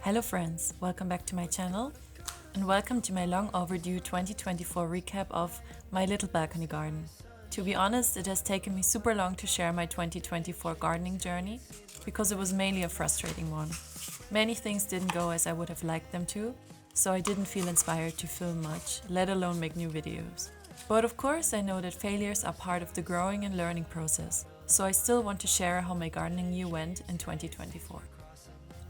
Hello friends, welcome back to my channel and welcome to my long overdue 2024 recap of my little balcony garden. To be honest, it has taken me super long to share my 2024 gardening journey because it was mainly a frustrating one. Many things didn't go as I would have liked them to, so I didn't feel inspired to film much, let alone make new videos. But of course I know that failures are part of the growing and learning process, so I still want to share how my gardening year went in 2024.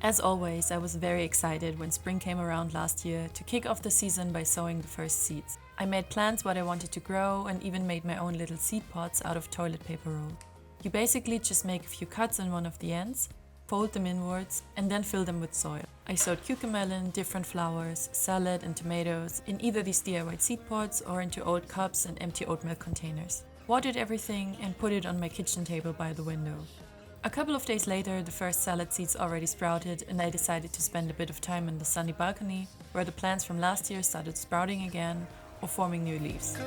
As always, I was very excited when spring came around last year to kick off the season by sowing the first seeds. I made plans what I wanted to grow and even made my own little seed pots out of toilet paper roll. You basically just make a few cuts in one of the ends, fold them inwards and then fill them with soil. I sowed cucumber, different flowers, salad and tomatoes in either these DIY seed pots or into old cups and empty oat milk containers. Watered everything and put it on my kitchen table by the window. A couple of days later, the first salad seeds already sprouted and I decided to spend a bit of time in the sunny balcony where the plants from last year started sprouting again or forming new leaves.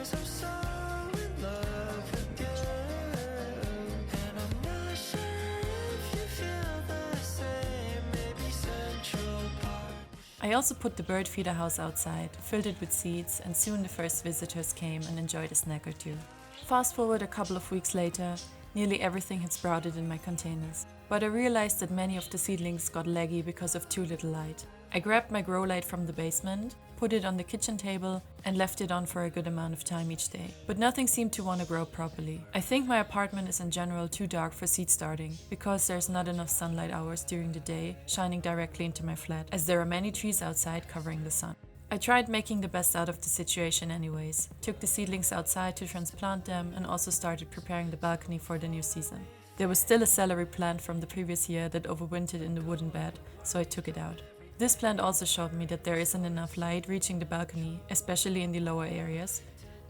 I also put the bird feeder house outside, filled it with seeds, and soon the first visitors came and enjoyed a snack or two. Fast forward a couple of weeks later, nearly everything had sprouted in my containers, but I realized that many of the seedlings got leggy because of too little light. I grabbed my grow light from the basement, put it on the kitchen table and left it on for a good amount of time each day. But nothing seemed to want to grow properly. I think my apartment is in general too dark for seed starting because there's not enough sunlight hours during the day shining directly into my flat, as there are many trees outside covering the sun. I tried making the best out of the situation anyways, took the seedlings outside to transplant them and also started preparing the balcony for the new season. There was still a celery plant from the previous year that overwintered in the wooden bed, so I took it out. This plant also showed me that there isn't enough light reaching the balcony, especially in the lower areas.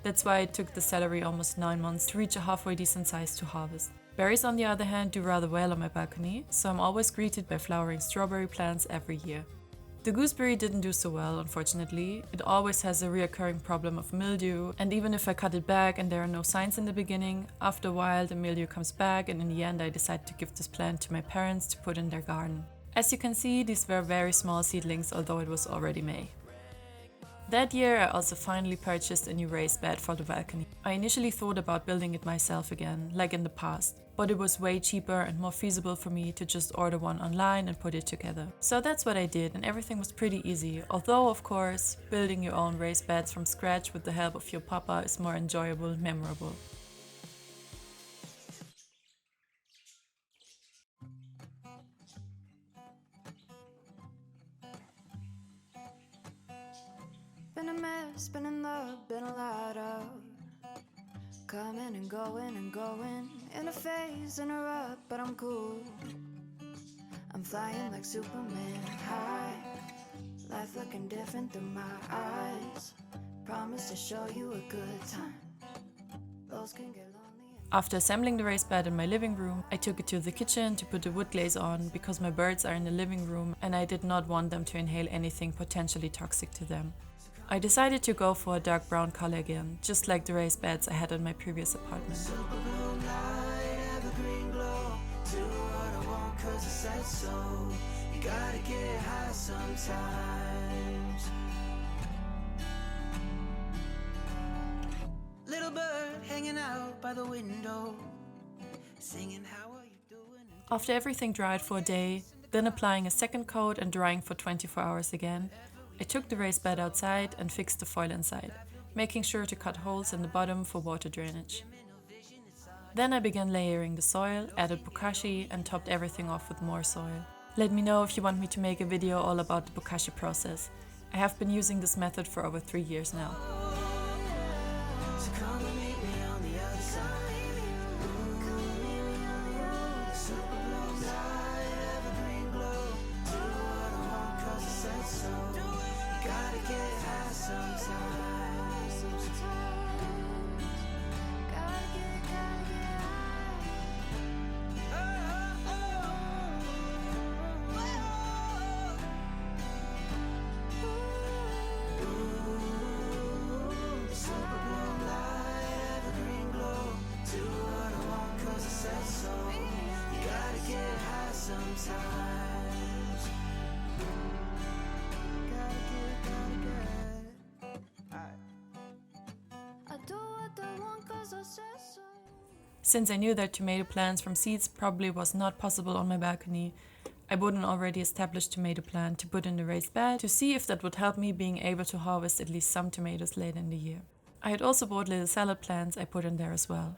That's why it took the celery almost 9 months to reach a halfway decent size to harvest. Berries on the other hand do rather well on my balcony, so I'm always greeted by flowering strawberry plants every year. The gooseberry didn't do so well, unfortunately. It always has a reoccurring problem of mildew, and even if I cut it back and there are no signs in the beginning, after a while the mildew comes back and in the end I decided to give this plant to my parents to put in their garden. As you can see, these were very small seedlings, although it was already May. That year I also finally purchased a new raised bed for the balcony. I initially thought about building it myself again, like in the past, but it was way cheaper and more feasible for me to just order one online and put it together. So that's what I did and everything was pretty easy, although of course, building your own raised beds from scratch with the help of your papa is more enjoyable and memorable. Been a mess, been in love, been a lot of coming and going, in a phase, in a rut, but I'm cool. I'm flying like Superman high, life looking different through my eyes. Promise to show you a good time. Those can get lonely. After assembling the raised bed in my living room, I took it to the kitchen to put the wood glaze on because my birds are in the living room and I did not want them to inhale anything potentially toxic to them. I decided to go for a dark brown color again, just like the raised beds I had in my previous apartment. Little bird hanging out by the window, singing how are you doing? After everything dried for a day, then applying a second coat and drying for 24 hours again, I took the raised bed outside and fixed the foil inside, making sure to cut holes in the bottom for water drainage. Then I began layering the soil, added bokashi and topped everything off with more soil. Let me know if you want me to make a video all about the bokashi process. I have been using this method for over 3 years now. Since I knew that tomato plants from seeds probably was not possible on my balcony, I bought an already established tomato plant to put in the raised bed to see if that would help me being able to harvest at least some tomatoes later in the year. I had also bought little salad plants I put in there as well.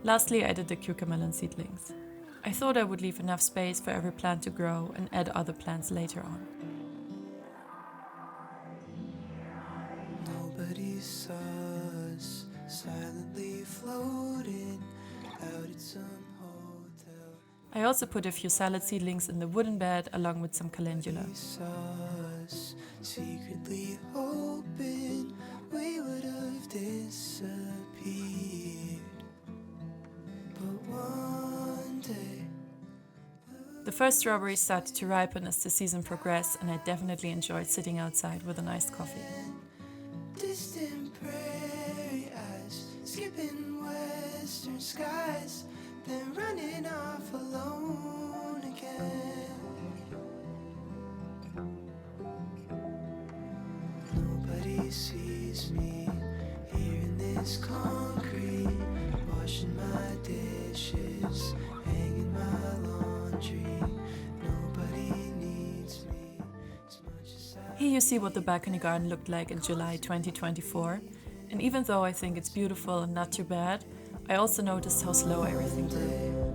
Lastly, I did the cucumber seedlings. I thought I would leave enough space for every plant to grow and add other plants later on. Nobody saw us silently floating out at some hotel. I also put a few salad seedlings in the wooden bed along with some calendula. Saw us secretly hoping we would have disappeared. But one day the first strawberries started to ripen as the season progressed, and I definitely enjoyed sitting outside with an iced coffee. distant prairie eyes, skipping western skies, then running off alone again. Nobody sees me here in this concrete, washing my dishes, hanging my laundry. Nobody needs me as much as I. Here you see what the balcony garden looked like in July 2024, and even though I think it's beautiful and not too bad, I also noticed how slow everything grew.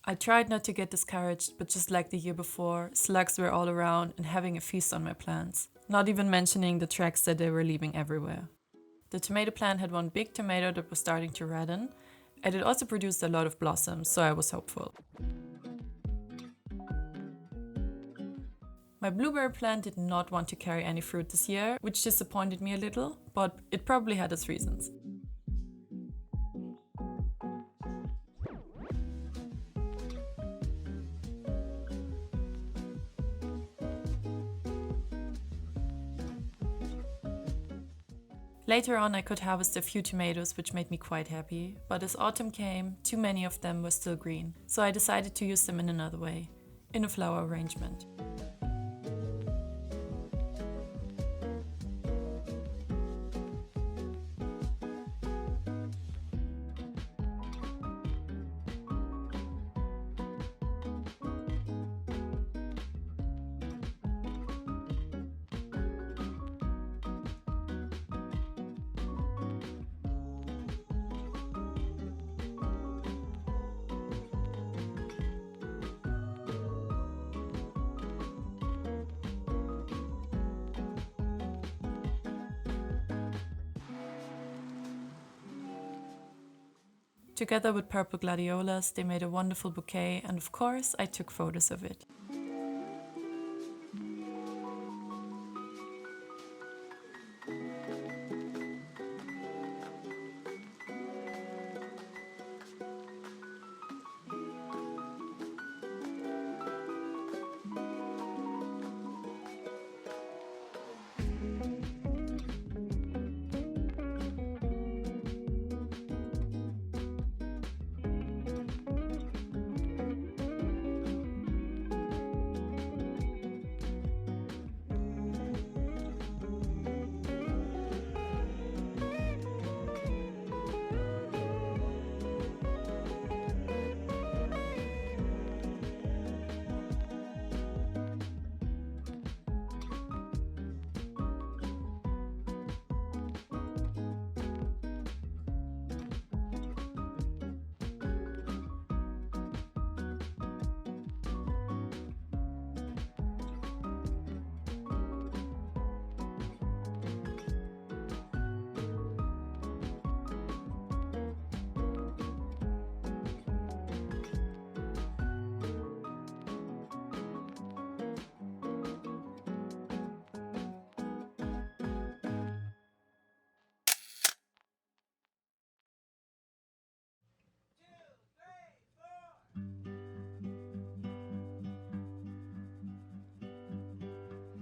I tried not to get discouraged, but just like the year before, slugs were all around and having a feast on my plants, not even mentioning the tracks that they were leaving everywhere. The tomato plant had one big tomato that was starting to redden, and it also produced a lot of blossoms, so I was hopeful. My blueberry plant did not want to carry any fruit this year, which disappointed me a little, but it probably had its reasons. Later on I could harvest a few tomatoes, which made me quite happy, but as autumn came, too many of them were still green, so I decided to use them in another way, in a flower arrangement. Together with purple gladiolas, they made a wonderful bouquet, and of course, I took photos of it.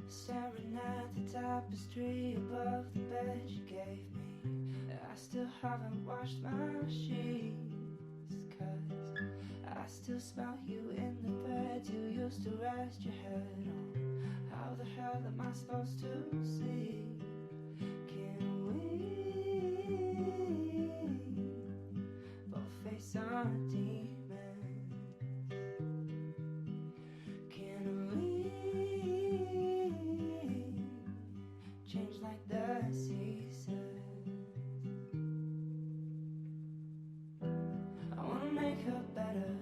Staring at the tapestry above the bed you gave me. I still haven't washed my sheets, 'cause I still smell you in the bed you used to rest your head on. How the hell am I supposed to see? Can we both face our demons? Can we change like the seasons? I wanna make her better,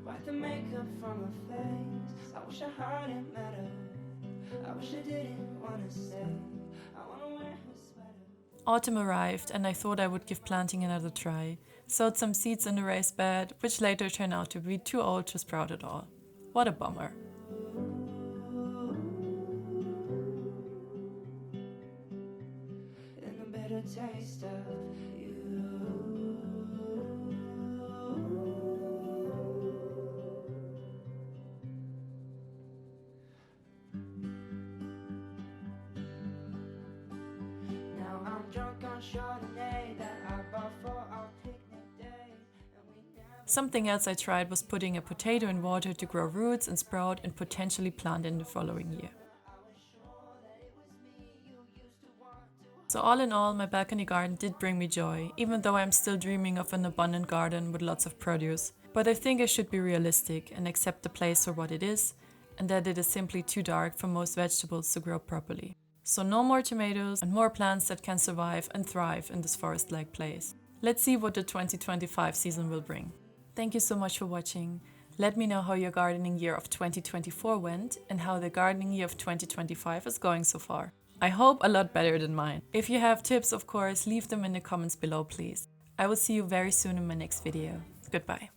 wipe the makeup from her face. I wish I hadn't met her, I wish I didn't wanna stay. I wanna wear her sweater. Autumn arrived and I thought I would give planting another try. Sowed some seeds in the raised bed, which later turned out to be too old to sprout at all. What a bummer. And a better taste of you. Now I'm drunk on Chardonnay that I bought for our picnic day, and we never. Something else I tried was putting a potato in water to grow roots and sprout and potentially plant in the following year. So all in all, my balcony garden did bring me joy, even though I'm still dreaming of an abundant garden with lots of produce. But I think I should be realistic and accept the place for what it is, and that it is simply too dark for most vegetables to grow properly. So no more tomatoes and more plants that can survive and thrive in this forest-like place. Let's see what the 2025 season will bring. Thank you so much for watching. Let me know how your gardening year of 2024 went and how the gardening year of 2025 is going so far. I hope a lot better than mine. If you have tips, of course, leave them in the comments below, please. I will see you very soon in my next video. Goodbye.